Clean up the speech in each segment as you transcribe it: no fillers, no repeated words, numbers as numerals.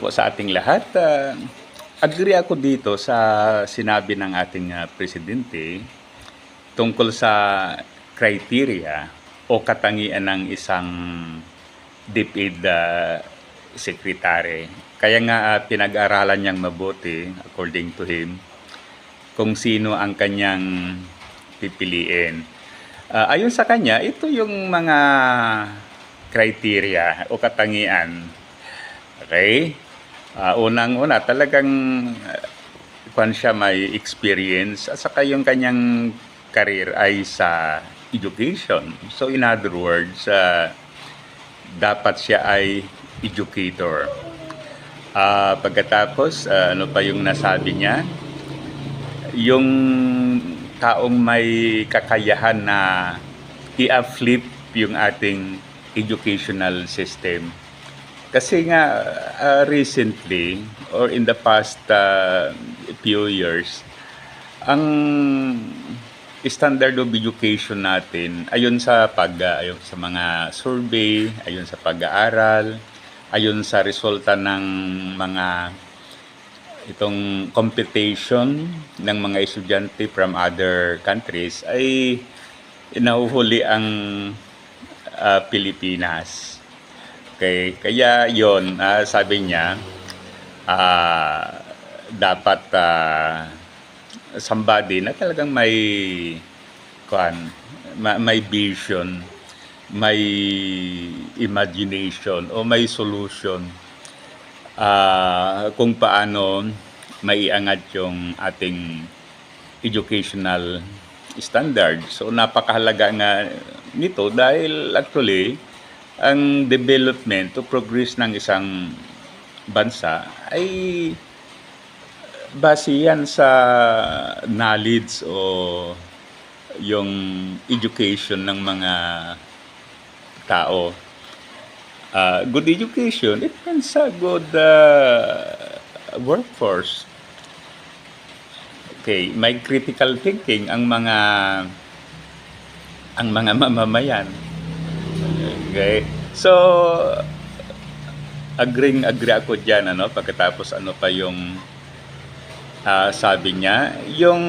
po sa ating lahat. Agree ako dito sa sinabi ng ating presidente tungkol sa criteria o katangian ng isang DepEd secretary. Kaya nga pinag-aralan niyang mabuti, according to him, kung sino ang kanyang pipiliin. Ayon sa kanya, ito yung mga criteria o katangian. Okay? Unang-una, talagang siya may experience at saka yung kanyang career ay sa education. So in other words, dapat siya ay educator. Pagkatapos, ano pa yung nasabi niya? Yung taong may kakayahan na i-flip yung ating educational system. Kasi nga recently or in the past few years, ang standard of education natin ayon sa ayon sa mga survey, ayon sa pag-aaral, ayon sa resulta ng mga itong competition ng mga estudyante from other countries ay nahuhuli ang Pilipinas. Okay, kaya yon sabi niya dapat somebody na talagang may may vision, may imagination o may solution kung paano maiangat yung ating educational standard. So napakahalaga nga nito dahil actually ang development o progress ng isang bansa ay base yan sa knowledge o yung education ng mga tao. Good education, it means a good workforce. Okay, may critical thinking ang mga mamamayan. Okay. So agree ako diyan pagkatapos ano pa yung sabi niya, yung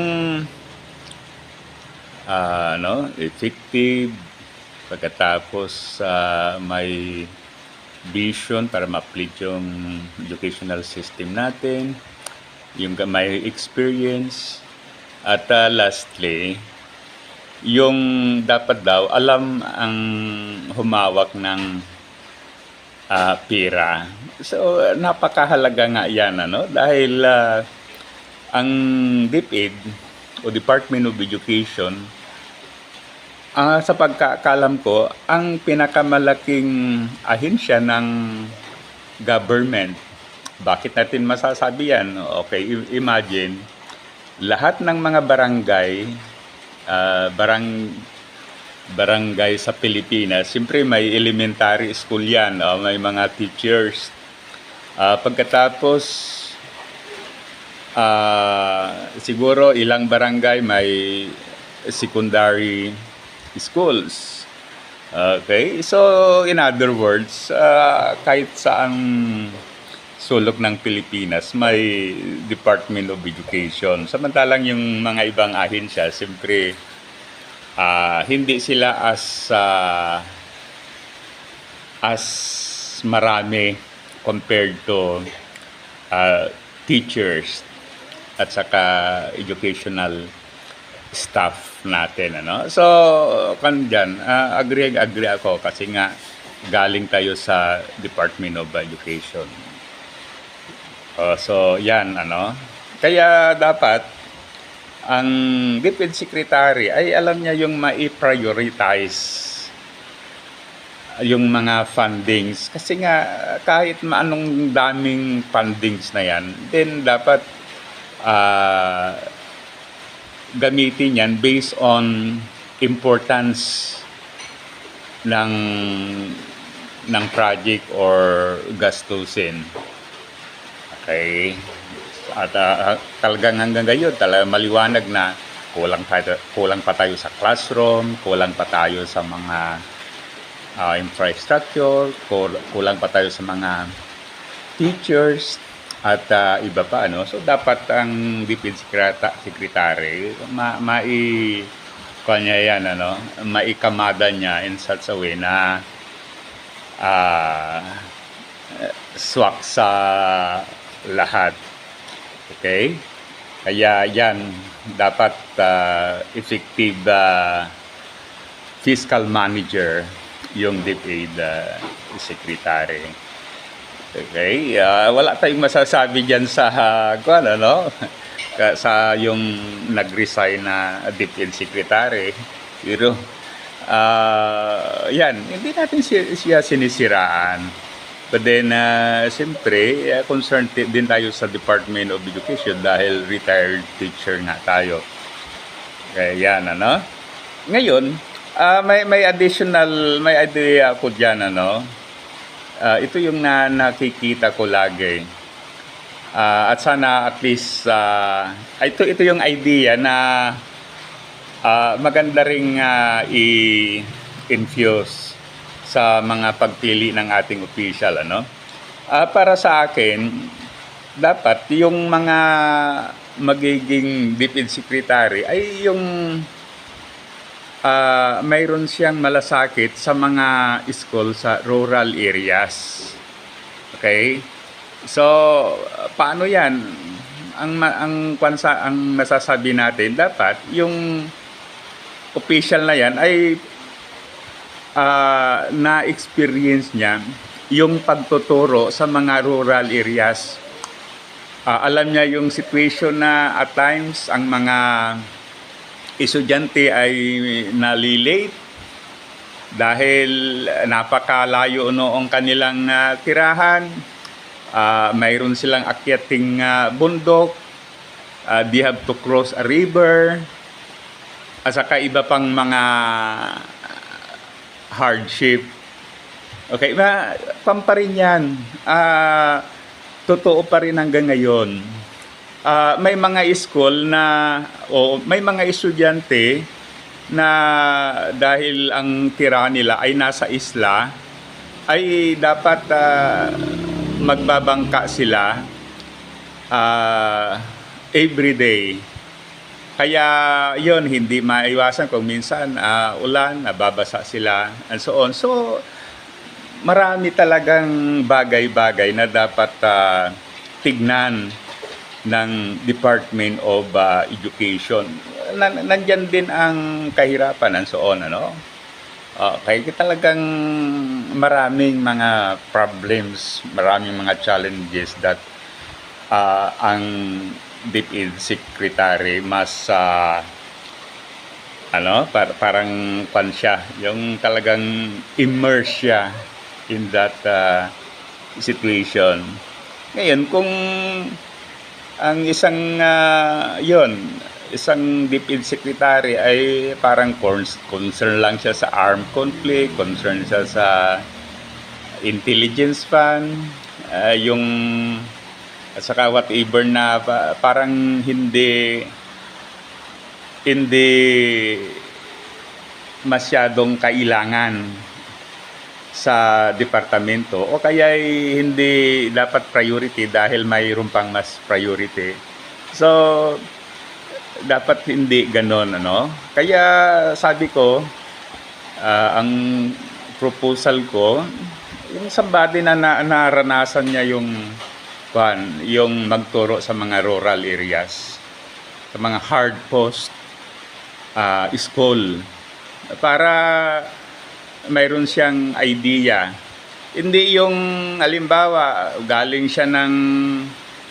effective, pagkatapos may vision para ma-upgrade yung educational system natin, yung may experience, at lastly, yung dapat daw alam ang humawak ng pera. So napakahalaga nga yan dahil ang DepEd o Department of Education sa pagkakalam ko ang pinakamalaking ahensya ng government. Bakit natin masasabi yan? Okay, imagine lahat ng mga barangay sa Pilipinas, siyempre may elementary school yan, may mga teachers. Pagkatapos, siguro ilang barangay may secondary schools. Okay, so in other words, kahit saang sulok ng Pilipinas may Department of Education. Samantalang yung mga ibang ahensya, siyempre hindi sila as marami compared to teachers at saka educational staff natin so agree ako kasi nga galing tayo sa Department of Education. So yan kaya dapat ang DepEd Secretary ay alam niya yung mai-prioritize yung mga fundings kasi nga kahit anong daming fundings na yan, then dapat gamitin yan based on importance ng project or gastusin. Okay? At talagang hanggang ngayon maliwanag na kulang pa tayo sa classroom, kulang pa tayo sa mga infrastructure, kulang pa tayo sa mga teachers at iba pa, ano. So dapat ang DepEd secretary kanya yan, ano, maikamada niya in such a way na ah, swak sa lahat. Okay? Kaya yan, dapat effective fiscal manager yung DepEd secretary. Okay? Wala tayong masasabi dyan sa kung ano, sa yung nag-resign na DepEd secretary. Pero yan, hindi natin siya sinisiraan. But then, siyempre, concerned din tayo sa Department of Education dahil retired teacher nga tayo. Kaya yan, ano. Ngayon, may idea ako dyan, ano. Ito yung nakikita ko lagi. At sana at least, ito yung idea na maganda ring i-infuse sa mga pagpili ng ating official, ano. Para sa akin, dapat yung mga magiging DepEd secretary ay yung mayroon siyang malasakit sa mga school sa rural areas. Okay? So, paano 'yan? Ang masasabi natin, dapat yung official na 'yan ay na-experience niya yung pagtuturo sa mga rural areas. Alam niya yung situation na at times ang mga estudyante ay nalilate dahil napakalayo noong kanilang tirahan. Mayroon silang akyating bundok. They have to cross a river. At saka iba pang mga hardship. Okay, pa rin yan. Totoo pa rin hanggang ngayon. May mga school na, may mga estudyante na dahil ang tira nila ay nasa isla, ay dapat magbabangka sila everyday. Kaya yon hindi maiwasan kung minsan ulan, nababasa sila, and so on. So, marami talagang bagay-bagay na dapat tignan ng Department of Education. Nandyan din ang kahirapan, and so on, ano? Kaya talagang maraming mga problems, maraming mga challenges that ang DepEd secretary mas parang siya, yung talagang immerse siya in that situation. Ngayon, kung ang isang isang DepEd secretary ay parang concern lang siya sa armed conflict, concern siya sa intelligence fund, yung at saka whatever na parang hindi masyadong kailangan sa departamento o kaya hindi dapat priority dahil mayroon pang mas priority. So, dapat hindi ganon, ano? Kaya sabi ko, ang proposal ko, yung somebody na naranasan niya yung magturo sa mga rural areas, sa mga hard post school, para mayroon siyang idea. Hindi yung halimbawa galing siya ng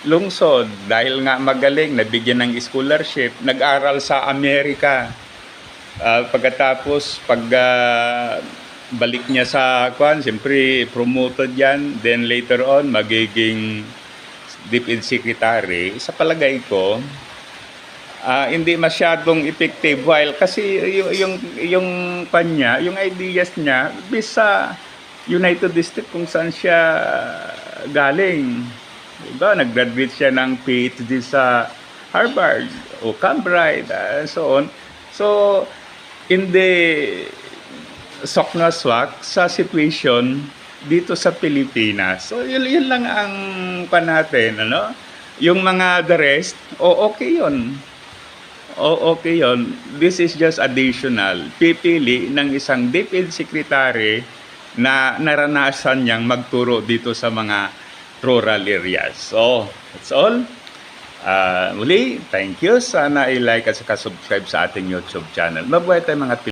lungsod dahil nga magaling, nabigyan ng scholarship, nag-aral sa Amerika, pagkatapos balik niya sa siyempre promoted yan, then later on magiging DepEd secretary. Sa palagay ko, hindi masyadong effective while kasi yung kanya, yung ideas niya bisa United States kung saan siya galing. Diba? Nag-graduate siya ng PhD sa Harvard o Cambridge, so on. So, hindi swak na swak sa situation dito sa Pilipinas. So, yun lang ang natin, ano? Yung mga the rest, okay yun. Okay yun. This is just additional. Pipili ng isang DepEd Secretary na naranasan niyang magturo dito sa mga rural areas. So, that's all. Muli, thank you. Sana i-like at saka subscribe sa ating YouTube channel. Mabuhay tayo mga